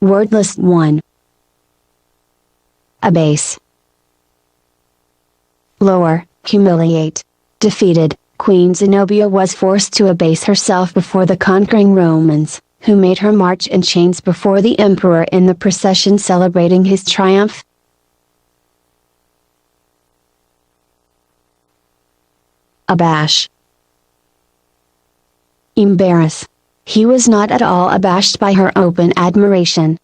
Wordless 1. Abase. Lower, humiliate. Defeated, Queen Zenobia was forced to abase herself before the conquering Romans, who made her march in chains before the emperor in the procession celebrating his triumph. Abash. Embarrass. He was not at all abashed by her open admiration.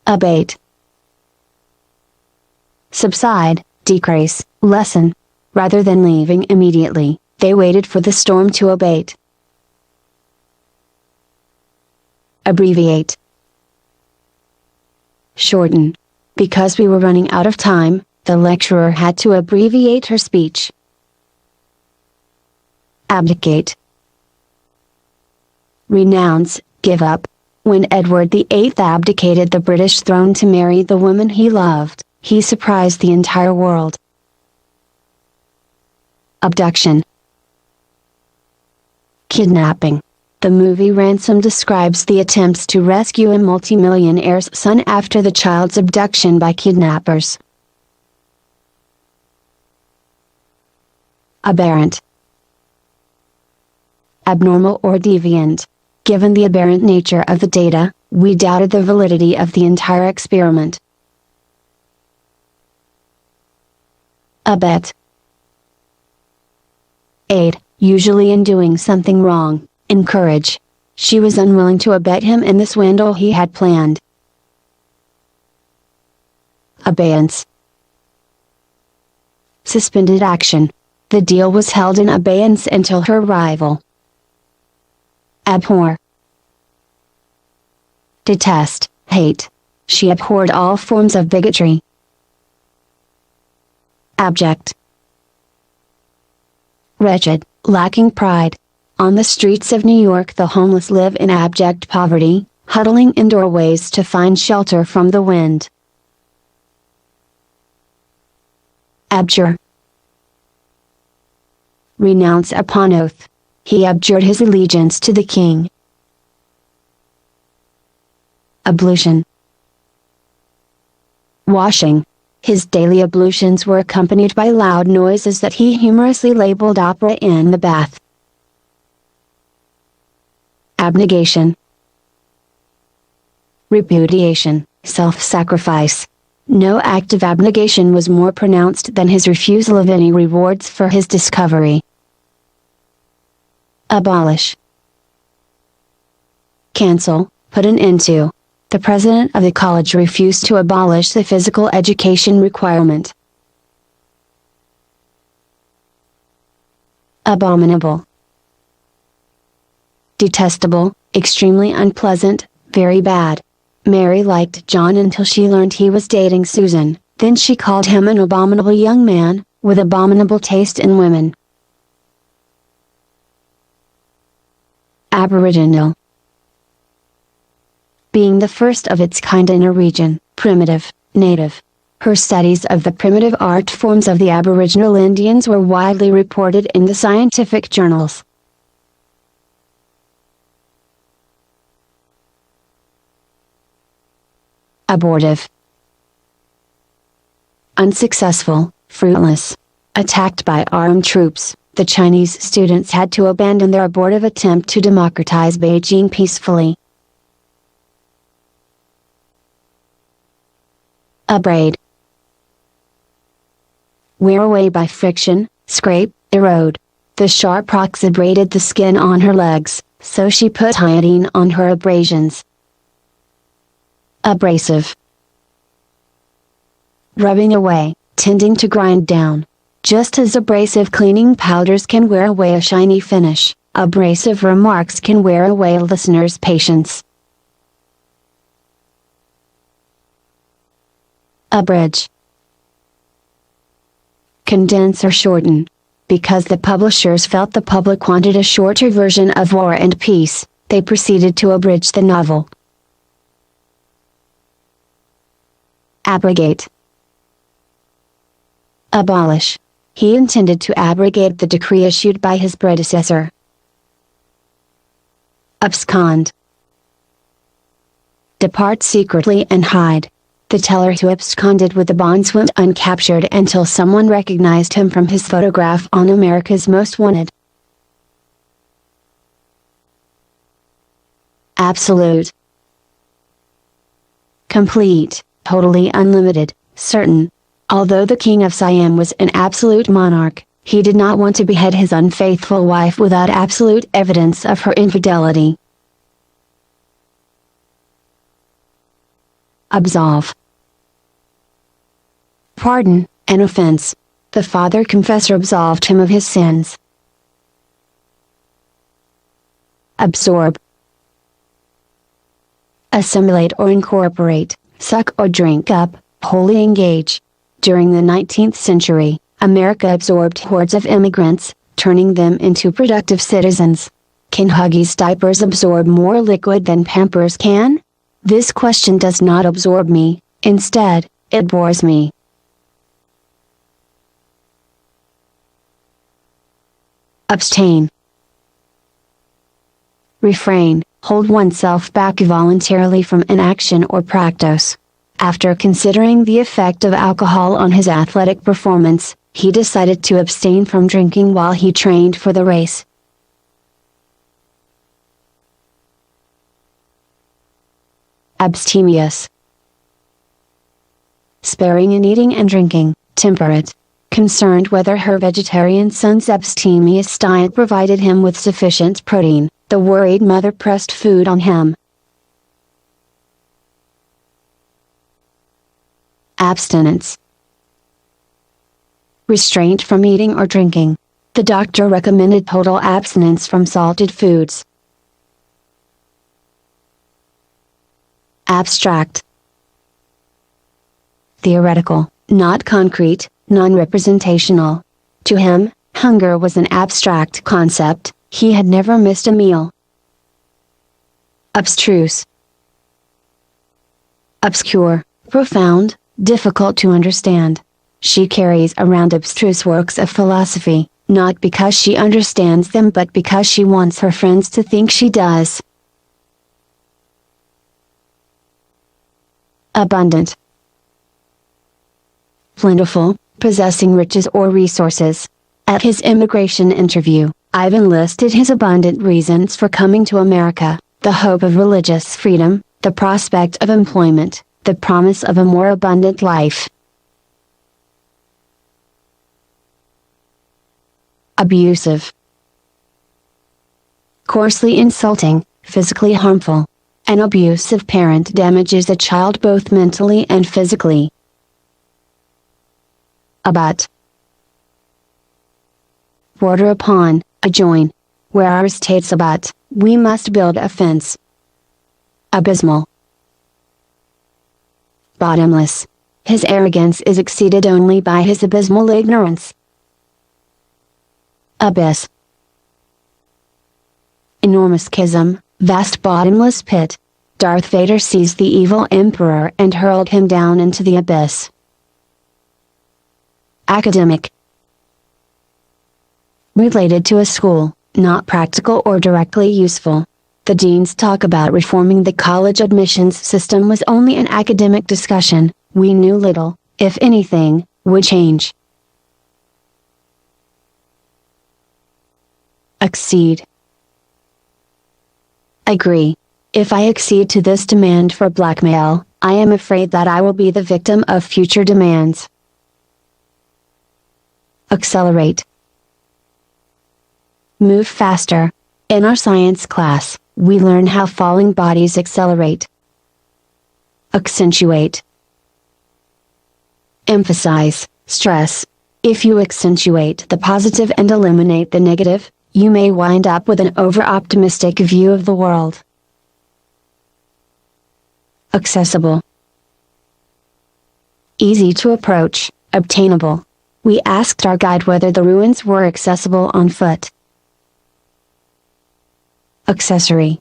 Abate. Subside, decrease, lessen. Rather than leaving immediately, they waited for the storm to abate. Abbreviate. Shorten. Because we were running out of time, the lecturer had to abbreviate her speech. Abdicate. Renounce, give up. When Edward VIII abdicated the British throne to marry the woman he loved, he surprised the entire world. Abduction. Kidnapping. The movie Ransom describes the attempts to rescue a multimillionaire's son after the child's abduction by kidnappers. Aberrant. Abnormal or deviant. Given the aberrant nature of the data, we doubted the validity of the entire experiment. Abet. Aid, usually in doing something wrong. Encourage. She was unwilling to abet him in the swindle he had planned. Abeyance. Suspended action. The deal was held in abeyance until her arrival. Abhor. Detest, hate. She abhorred all forms of bigotry. Abject. Wretched, lacking pride. On the streets of New York the homeless live in abject poverty, huddling in doorways to find shelter from the wind. Abjure. Renounce upon oath. He abjured his allegiance to the king. Ablution. Washing. His daily ablutions were accompanied by loud noises that he humorously labeled opera in the bath. Abnegation. Repudiation, self-sacrifice. No act of abnegation was more pronounced than his refusal of any rewards for his discovery. Abolish. Cancel, put an end to. The president of the college refused to abolish the physical education requirement. Abominable. Detestable, extremely unpleasant, very bad. Mary liked John until she learned he was dating Susan, then she called him an abominable young man, with abominable taste in women. Aboriginal. Being the first of its kind in a region, primitive, native. Her studies of the primitive art forms of the Aboriginal Indians were widely reported in the scientific journals. Abortive. Unsuccessful, fruitless. Attacked by armed troops, the Chinese students had to abandon their abortive attempt to democratize Beijing peacefully. Abrade. Wear away by friction, scrape, erode. The sharp rocks abraded the skin on her legs, so she put iodine on her abrasions. Abrasive. Rubbing away, tending to grind down. Just as abrasive cleaning powders can wear away a shiny finish, abrasive remarks can wear away a listener's patience. Abridge. Condense or shorten. Because the publishers felt the public wanted a shorter version of War and Peace, they proceeded to abridge the novel. Abrogate. Abolish. He intended to abrogate the decree issued by his predecessor. Abscond. Depart secretly and hide. The teller who absconded with the bonds went uncaptured until someone recognized him from his photograph on America's Most Wanted. Absolute. Complete, totally unlimited, certain. Although the king of Siam was an absolute monarch, he did not want to behead his unfaithful wife without absolute evidence of her infidelity. Absolve. Pardon, an offense. The father confessor absolved him of his sins. Absorb. Assimilate or incorporate, suck or drink up, wholly engage. During the 19th century, America absorbed hordes of immigrants, turning them into productive citizens. Can Huggies diapers absorb more liquid than Pampers can? This question does not absorb me, instead, it bores me. Abstain. Refrain, hold oneself back voluntarily from an action or practice. After considering the effect of alcohol on his athletic performance, he decided to abstain from drinking while he trained for the race. Abstemious. Sparing in eating and drinking, temperate. Concerned whether her vegetarian son's abstemious diet provided him with sufficient protein, the worried mother pressed food on him. Abstinence. Restraint from eating or drinking. The doctor recommended total abstinence from salted foods. Abstract. Theoretical, not concrete, non-representational. To him, hunger was an abstract concept, he had never missed a meal. Abstruse. Obscure, profound, difficult to understand. She carries around abstruse works of philosophy, not because she understands them but because she wants her friends to think she does. Abundant. Plentiful, possessing riches or resources. At his immigration interview, Ivan listed his abundant reasons for coming to America: the hope of religious freedom, the prospect of employment, the promise of a more abundant life. Abusive. Coarsely insulting, physically harmful. An abusive parent damages a child both mentally and physically. Abut. Border upon, adjoin. Where our estates abut, we must build a fence. Abysmal. Bottomless. His arrogance is exceeded only by his abysmal ignorance. Abyss. Enormous chasm, vast bottomless pit. Darth Vader seized the evil emperor and hurled him down into the abyss. Academic. Related to a school, not practical or directly useful. The dean's talk about reforming the college admissions system was only an academic discussion. We knew little, if anything, would change. Accede. Agree. If I accede to this demand for blackmail, I am afraid that I will be the victim of future demands. Accelerate. Move faster. In our science class, we learn how falling bodies accelerate. Accentuate. Emphasize, stress. If you accentuate the positive and eliminate the negative, you may wind up with an over-optimistic view of the world. Accessible. Easy to approach, obtainable. We asked our guide whether the ruins were accessible on foot. Accessory.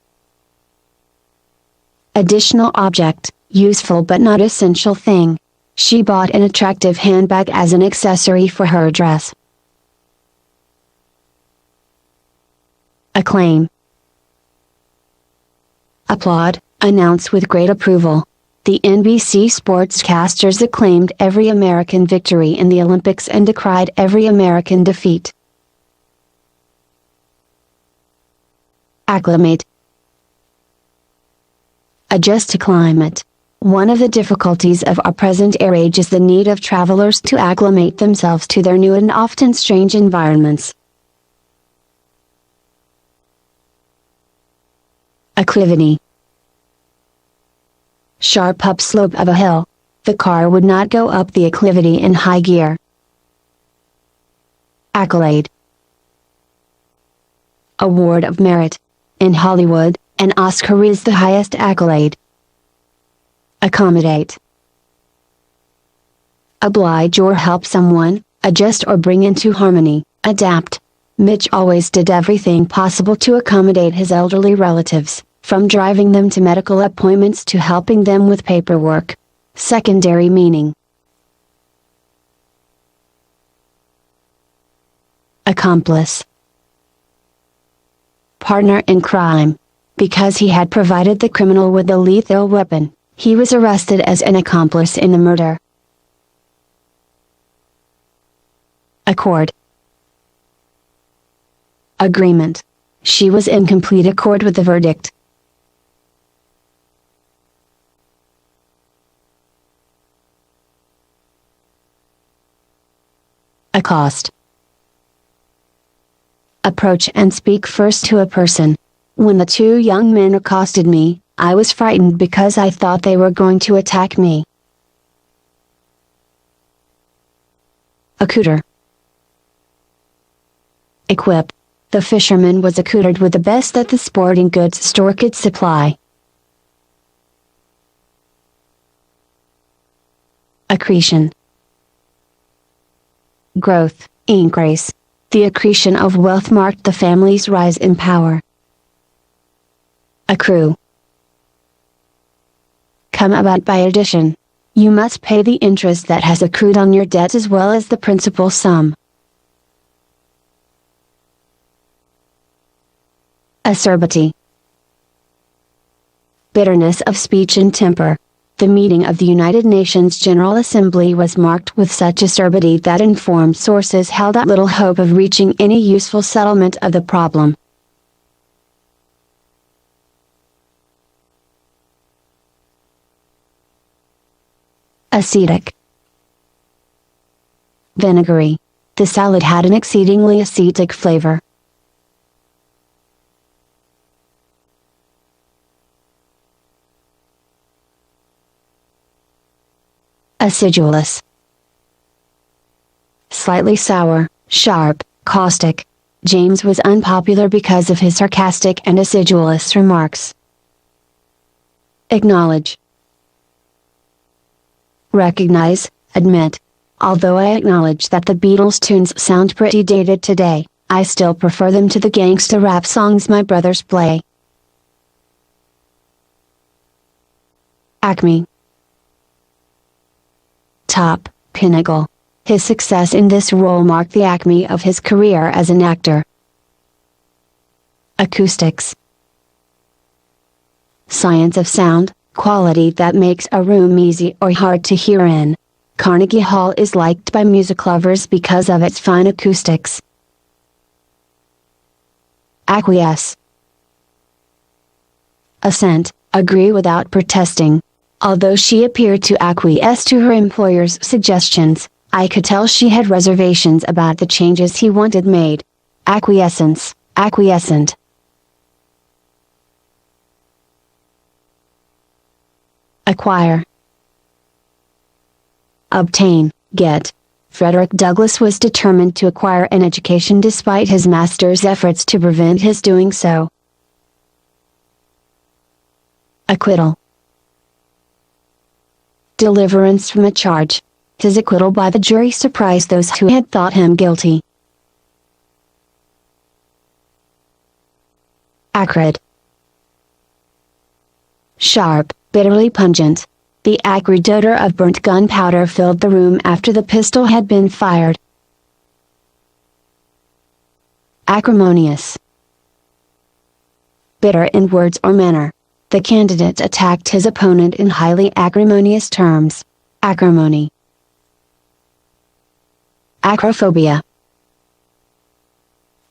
Additional object, useful but not essential thing. She bought an attractive handbag as an accessory for her dress. Acclaim. Applaud, announce with great approval. The NBC sportscasters acclaimed every American victory in the Olympics and decried every American defeat. Acclimate. Adjust to climate. One of the difficulties of our present age is the need of travelers to acclimate themselves to their new and often strange environments. Acclivity. Sharp upslope of a hill. The car would not go up the acclivity in high gear. Accolade. Award of merit. In Hollywood, an Oscar is the highest accolade. Accommodate. Oblige or help someone, adjust or bring into harmony, adapt. Mitch always did everything possible to accommodate his elderly relatives, from driving them to medical appointments to helping them with paperwork. Secondary meaning. Accomplice. Partner in crime. Because he had provided the criminal with the lethal weapon, he was arrested as an accomplice in the murder. Accord. Agreement. She was in complete accord with the verdict. Accost. Approach and speak first to a person. When the two young men accosted me, I was frightened because I thought they were going to attack me. Accouter. Equip. The fisherman was accoutered with the best that the sporting goods store could supply. Accretion. Growth, increase. The accretion of wealth marked the family's rise in power. Accrue. Come about by addition. You must pay the interest that has accrued on your debt as well as the principal sum. Acerbity. Bitterness of speech and temper. The meeting of the United Nations General Assembly was marked with such acerbity that informed sources held out little hope of reaching any useful settlement of the problem. Acetic. Vinegary. The salad had an exceedingly acetic flavor. Acidulous. Slightly sour, sharp, caustic. James was unpopular because of his sarcastic and acidulous remarks. Acknowledge. Recognize, admit. Although I acknowledge that the Beatles tunes sound pretty dated today, I still prefer them to the gangsta rap songs my brothers play. Acme. Top, pinnacle. His success in this role marked the acme of his career as an actor. Acoustics. Science of sound, quality that makes a room easy or hard to hear in. Carnegie Hall is liked by music lovers because of its fine acoustics. Acquiesce. Assent, agree without protesting. Although she appeared to acquiesce to her employer's suggestions, I could tell she had reservations about the changes he wanted made. Acquiescence, acquiescent. Acquire. Obtain, get. Frederick Douglass was determined to acquire an education despite his master's efforts to prevent his doing so. Acquittal. Deliverance from a charge. His acquittal by the jury surprised those who had thought him guilty. Acrid. Sharp, bitterly pungent. The acrid odor of burnt gunpowder filled the room after the pistol had been fired. Acrimonious. bitter in words or manner. The candidate attacked his opponent in highly acrimonious terms. Acrimony. Acrophobia.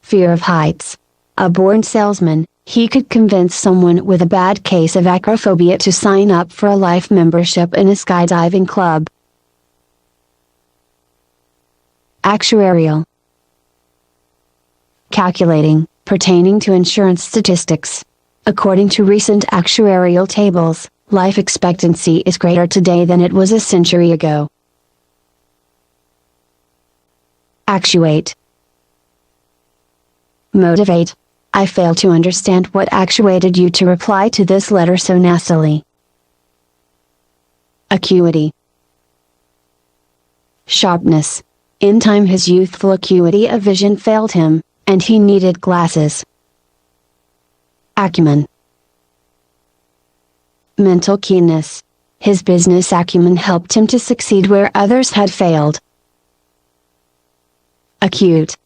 Fear of heights. A born salesman, he could convince someone with a bad case of acrophobia to sign up for a life membership in a skydiving club. Actuarial. Calculating, pertaining to insurance statistics. According to recent actuarial tables, life expectancy is greater today than it was a century ago. Actuate. Motivate. I fail to understand what actuated you to reply to this letter so nastily. Acuity. Sharpness. In time his youthful acuity of vision failed him, and he needed glasses. Acumen. Mental keenness. His business acumen helped him to succeed where others had failed. Acute.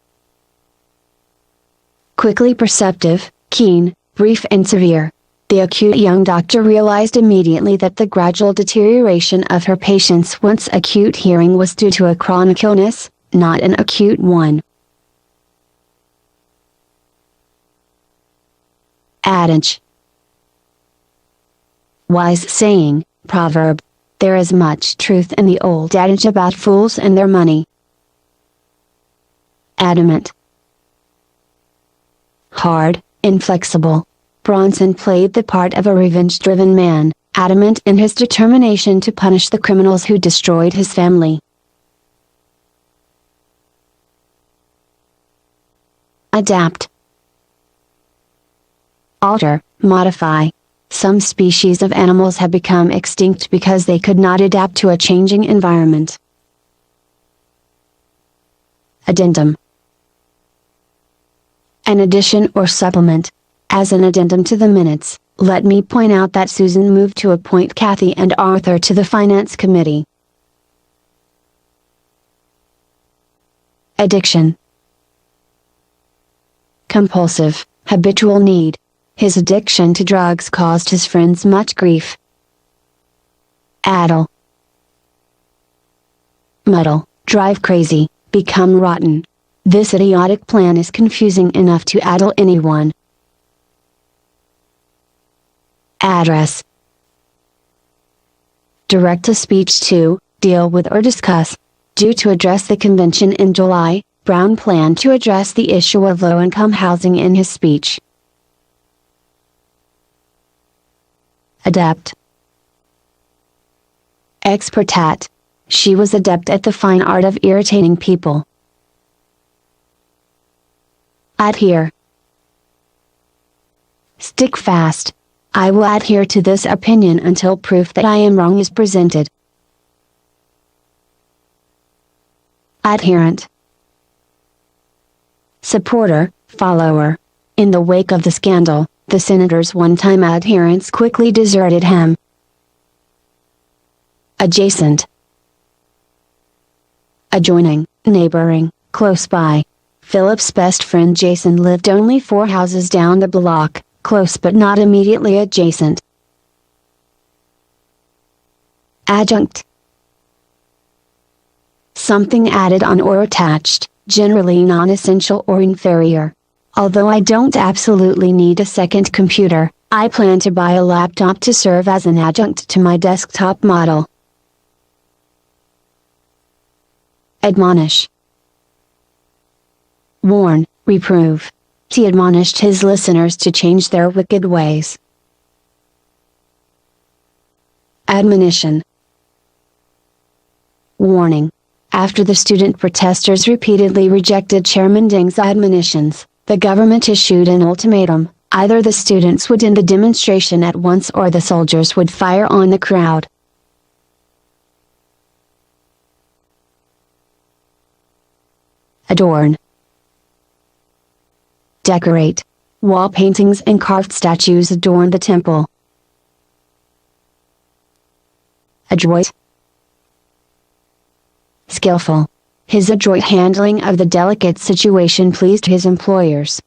Quickly perceptive, keen, brief and severe. The acute young doctor realized immediately that the gradual deterioration of her patient's once acute hearing was due to a chronic illness, not an acute one. Adage. Wise saying, proverb. There is much truth in the old adage about fools and their money. Adamant. Hard, inflexible. Bronson played the part of a revenge-driven man, adamant in his determination to punish the criminals who destroyed his family. Adapt. Alter, modify. Some species of animals have become extinct because they could not adapt to a changing environment. Addendum. An addition or supplement. As an addendum to the minutes, let me point out that Susan moved to appoint Kathy and Arthur to the Finance Committee. Addiction. Compulsive, habitual need. His addiction to drugs caused his friends much grief. Addle. Muddle, drive crazy, become rotten. This idiotic plan is confusing enough to addle anyone. Address. Direct a speech to, deal with or discuss. Due to address the convention in July, Brown planned to address the issue of low-income housing in his speech. Adept. Expert at. She was adept at the fine art of irritating people. Adhere. Stick fast. I will adhere to this opinion until proof that I am wrong is presented. Adherent. Supporter, follower. In the wake of the scandal, the senator's one-time adherents quickly deserted him. Adjacent. Adjoining, neighboring, close by. Philip's best friend Jason lived only 4 houses down the block, close but not immediately adjacent. Adjunct. Something added on or attached, generally non-essential or inferior. Although I don't absolutely need a second computer, I plan to buy a laptop to serve as an adjunct to my desktop model. Admonish. Warn, reprove. He admonished his listeners to change their wicked ways. Admonition. Warning. After the student protesters repeatedly rejected Chairman Ding's admonitions, the government issued an ultimatum: either the students would end the demonstration at once or the soldiers would fire on the crowd. Adorn. Decorate. Wall paintings and carved statues adorn the temple. Adroit. Skillful. His adroit handling of the delicate situation pleased his employers.